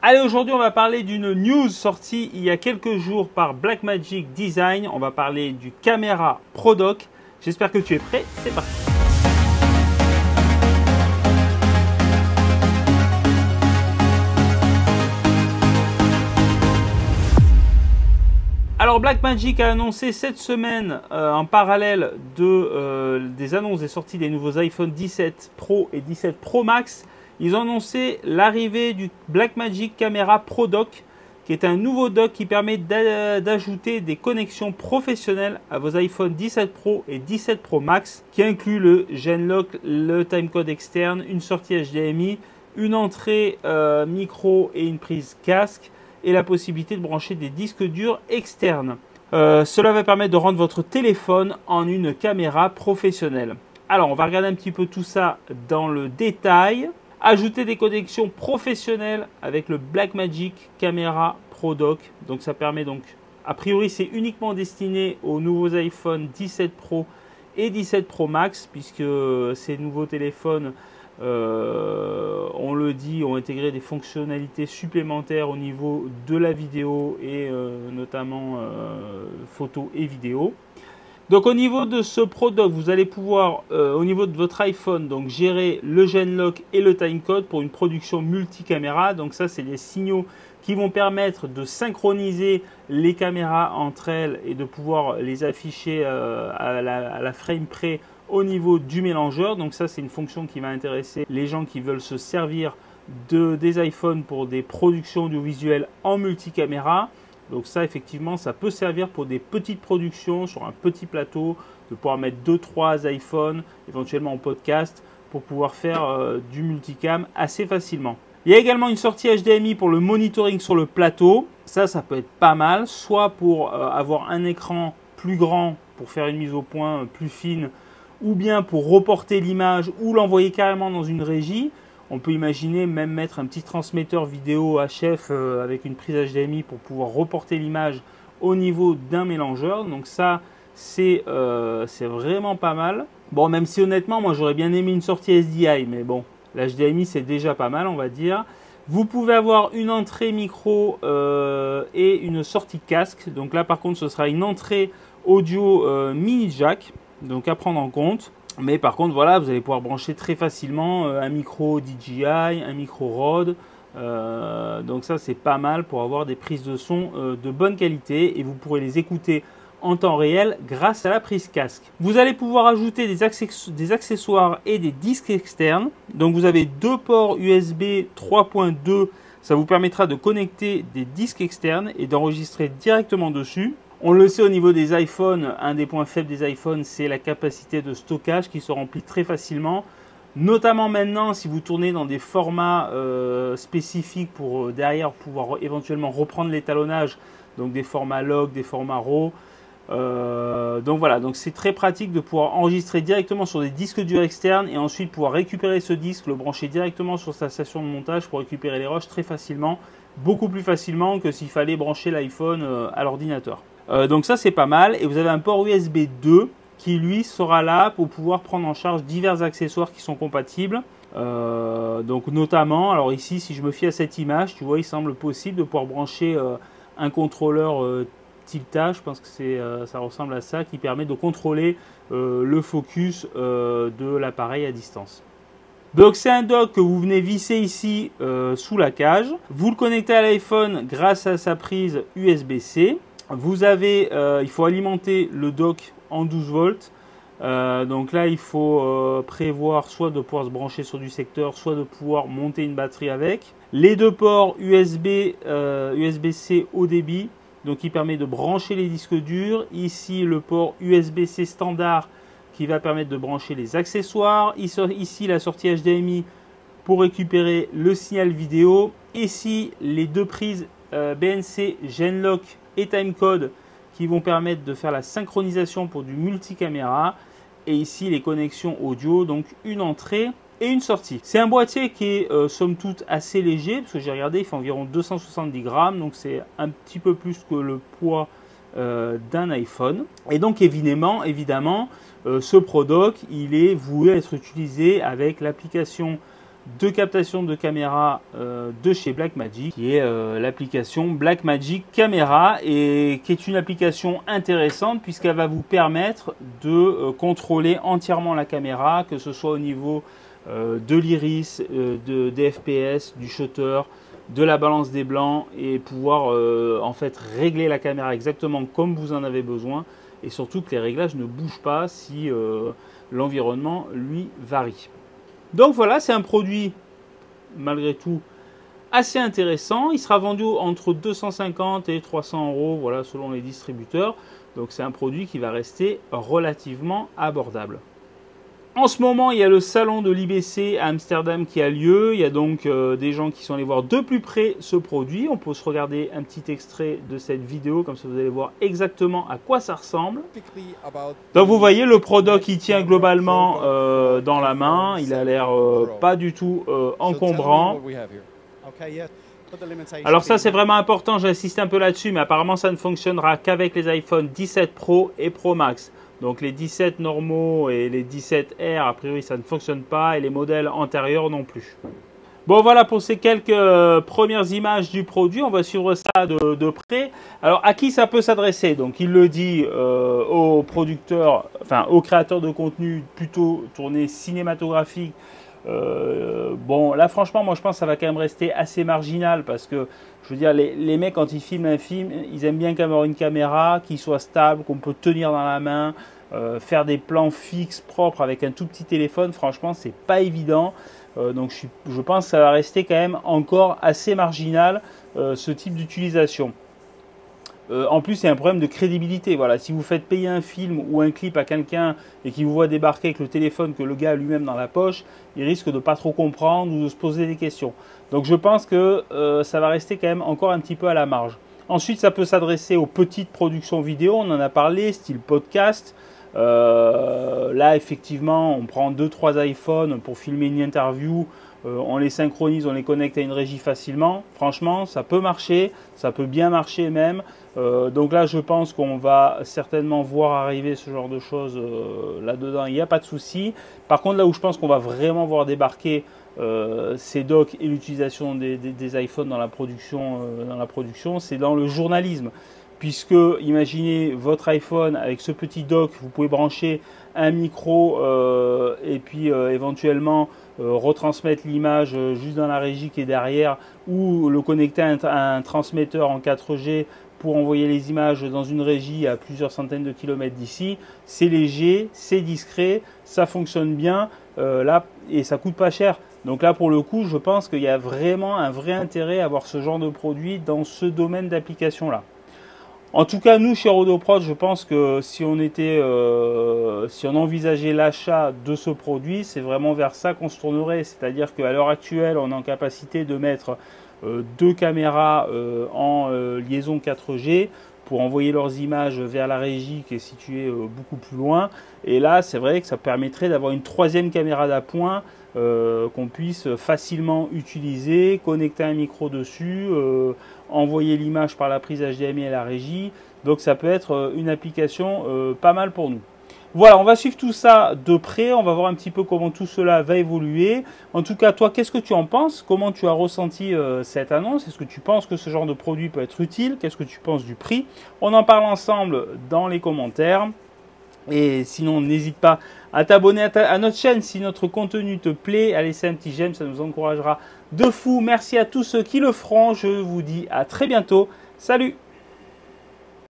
Allez, aujourd'hui on va parler d'une news sortie il y a quelques jours par Blackmagic Design. On va parler du Camera Pro Dock. J'espère que tu es prêt, c'est parti. Alors Blackmagic a annoncé cette semaine, en parallèle des annonces des sorties des nouveaux iPhone 17 Pro et 17 Pro Max, ils ont annoncé l'arrivée du Blackmagic Camera Pro Dock, qui est un nouveau dock qui permet d'ajouter des connexions professionnelles à vos iPhone 17 Pro et 17 Pro Max, qui inclut le Genlock, le timecode externe, une sortie HDMI, une entrée micro et une prise casque, et la possibilité de brancher des disques durs externes. Cela va permettre de rendre votre téléphone en une caméra professionnelle. Alors, on va regarder un petit peu tout ça dans le détail. Ajouter des connexions professionnelles avec le Blackmagic Camera Pro Dock. Donc, ça permet donc, a priori, c'est uniquement destiné aux nouveaux iPhone 17 Pro et 17 Pro Max, puisque ces nouveaux téléphones on le dit, ont intégré des fonctionnalités supplémentaires au niveau de la vidéo et notamment photo et vidéo. Donc au niveau de ce Pro Dock, vous allez pouvoir au niveau de votre iPhone donc gérer le Genlock et le timecode pour une production multicaméra. Donc ça, c'est des signaux qui vont permettre de synchroniser les caméras entre elles et de pouvoir les afficher à la frame près au niveau du mélangeur. Donc ça, c'est une fonction qui va intéresser les gens qui veulent se servir des iPhones pour des productions audiovisuelles en multicaméra. Donc ça, effectivement, ça peut servir pour des petites productions sur un petit plateau, de pouvoir mettre 2-3 iPhones, éventuellement en podcast, pour pouvoir faire du multicam assez facilement. Il y a également une sortie HDMI pour le monitoring sur le plateau. Ça peut être pas mal, soit pour avoir un écran plus grand pour faire une mise au point plus fine, ou bien pour reporter l'image ou l'envoyer carrément dans une régie. On peut imaginer même mettre un petit transmetteur vidéo HF avec une prise HDMI pour pouvoir reporter l'image au niveau d'un mélangeur. Donc ça, c'est vraiment pas mal. Bon, même si honnêtement, moi j'aurais bien aimé une sortie SDI, mais bon, l'HDMI c'est déjà pas mal, on va dire. Vous pouvez avoir une entrée micro et une sortie casque. Donc là par contre, ce sera une entrée audio mini jack. Donc à prendre en compte, mais par contre voilà, vous allez pouvoir brancher très facilement un micro DJI, un micro Rode, donc ça c'est pas mal pour avoir des prises de son de bonne qualité et vous pourrez les écouter en temps réel grâce à la prise casque. Vous allez pouvoir ajouter des accessoires et des disques externes. Donc vous avez deux ports USB 3.2, ça vous permettra de connecter des disques externes et d'enregistrer directement dessus. On le sait au niveau des iPhones, un des points faibles des iPhones, c'est la capacité de stockage qui se remplit très facilement. Notamment maintenant, si vous tournez dans des formats spécifiques pour derrière pouvoir éventuellement reprendre l'étalonnage, donc des formats log, des formats RAW. Donc voilà, donc c'est très pratique de pouvoir enregistrer directement sur des disques durs externes et ensuite pouvoir récupérer ce disque, le brancher directement sur sa station de montage pour récupérer les rushs très facilement, beaucoup plus facilement que s'il fallait brancher l'iPhone à l'ordinateur. Donc ça c'est pas mal, et vous avez un port USB 2 qui lui sera là pour pouvoir prendre en charge divers accessoires qui sont compatibles. Donc notamment, alors ici si je me fie à cette image, tu vois il semble possible de pouvoir brancher un contrôleur Tilta, je pense que ça ressemble à ça, qui permet de contrôler le focus de l'appareil à distance. Donc c'est un dock que vous venez visser ici sous la cage. Vous le connectez à l'iPhone grâce à sa prise USB-C. Vous avez, il faut alimenter le dock en 12 volts. Donc là, il faut prévoir soit de pouvoir se brancher sur du secteur, soit de pouvoir monter une batterie avec. Les deux ports USB-C haut débit, donc qui permet de brancher les disques durs. Ici, le port USB-C standard qui va permettre de brancher les accessoires. Ici, la sortie HDMI pour récupérer le signal vidéo. Ici, les deux prises BNC Genlock et timecode qui vont permettre de faire la synchronisation pour du multicaméra, et ici les connexions audio, donc une entrée et une sortie. C'est un boîtier qui est somme toute assez léger, parce que j'ai regardé, il fait environ 270 grammes, donc c'est un petit peu plus que le poids d'un iPhone. Et donc évidemment ce Pro Dock, il est voué à être utilisé avec l'application de captation de caméra de chez Blackmagic, qui est l'application Blackmagic Camera, et qui est une application intéressante puisqu'elle va vous permettre de contrôler entièrement la caméra, que ce soit au niveau de l'iris, des FPS, du shutter, de la balance des blancs, et pouvoir en fait régler la caméra exactement comme vous en avez besoin, et surtout que les réglages ne bougent pas si l'environnement lui varie. Donc voilà, c'est un produit malgré tout assez intéressant. Il sera vendu entre 250 et 300 €, voilà, selon les distributeurs. Donc c'est un produit qui va rester relativement abordable. En ce moment, il y a le salon de l'IBC à Amsterdam qui a lieu. Il y a donc des gens qui sont allés voir de plus près ce produit. On peut se regarder un petit extrait de cette vidéo, comme ça vous allez voir exactement à quoi ça ressemble. Donc vous voyez le Pro Dock qui tient globalement dans la main. Il a l'air pas du tout encombrant. Alors ça c'est vraiment important, j'insiste un peu là-dessus, mais apparemment ça ne fonctionnera qu'avec les iPhone 17 Pro et Pro Max. Donc les 17 normaux et les 17R, a priori ça ne fonctionne pas, et les modèles antérieurs non plus. Bon voilà pour ces quelques premières images du produit, on va suivre ça de près. Alors à qui ça peut s'adresser? Donc il le dit aux producteurs, enfin aux créateurs de contenu plutôt tournés cinématographiques. Bon là franchement moi je pense que ça va quand même rester assez marginal, parce que je veux dire les mecs quand ils filment un film, ils aiment bien avoir une caméra qui soit stable, qu'on peut tenir dans la main, faire des plans fixes propres avec un tout petit téléphone, franchement c'est pas évident. Donc je pense que ça va rester quand même encore assez marginal ce type d'utilisation. En plus, c'est un problème de crédibilité. Voilà, si vous faites payer un film ou un clip à quelqu'un et qu'il vous voit débarquer avec le téléphone que le gars a lui-même dans la poche, il risque de ne pas trop comprendre ou de se poser des questions. Donc je pense que ça va rester quand même encore un petit peu à la marge. Ensuite, ça peut s'adresser aux petites productions vidéo. On en a parlé, style podcast. Là, effectivement, on prend 2-3 iPhones pour filmer une interview. On les synchronise, on les connecte à une régie facilement. Franchement, ça peut marcher, ça peut bien marcher même. Donc là, je pense qu'on va certainement voir arriver ce genre de choses là-dedans. Il n'y a pas de souci. Par contre, là où je pense qu'on va vraiment voir débarquer ces docks et l'utilisation des iPhones dans la production, c'est dans le journalisme. Puisque, imaginez votre iPhone avec ce petit dock, vous pouvez brancher un micro et puis éventuellement retransmettre l'image juste dans la régie qui est derrière, ou le connecter à un transmetteur en 4G pour envoyer les images dans une régie à plusieurs centaines de kilomètres d'ici. C'est léger, c'est discret, ça fonctionne bien là, et ça coûte pas cher. Donc là, pour le coup, je pense qu'il y a vraiment un vrai intérêt à avoir ce genre de produit dans ce domaine d'application-là. En tout cas, nous, chez Rodoprod, je pense que si on envisageait l'achat de ce produit, c'est vraiment vers ça qu'on se tournerait. C'est-à-dire qu'à l'heure actuelle, on est en capacité de mettre 2 caméras en liaison 4G pour envoyer leurs images vers la régie qui est située beaucoup plus loin. Et là, c'est vrai que ça permettrait d'avoir une 3e caméra d'appoint qu'on puisse facilement utiliser, connecter un micro dessus, envoyer l'image par la prise HDMI à la régie. Donc ça peut être une application pas mal pour nous. Voilà, on va suivre tout ça de près, on va voir un petit peu comment tout cela va évoluer. En tout cas, toi, qu'est-ce que tu en penses? Comment tu as ressenti cette annonce? Est-ce que tu penses que ce genre de produit peut être utile? Qu'est-ce que tu penses du prix? On en parle ensemble dans les commentaires. Et sinon, n'hésite pas à t'abonner à notre chaîne si notre contenu te plaît, à laisser un petit j'aime, ça nous encouragera de fou. Merci à tous ceux qui le feront, je vous dis à très bientôt. Salut!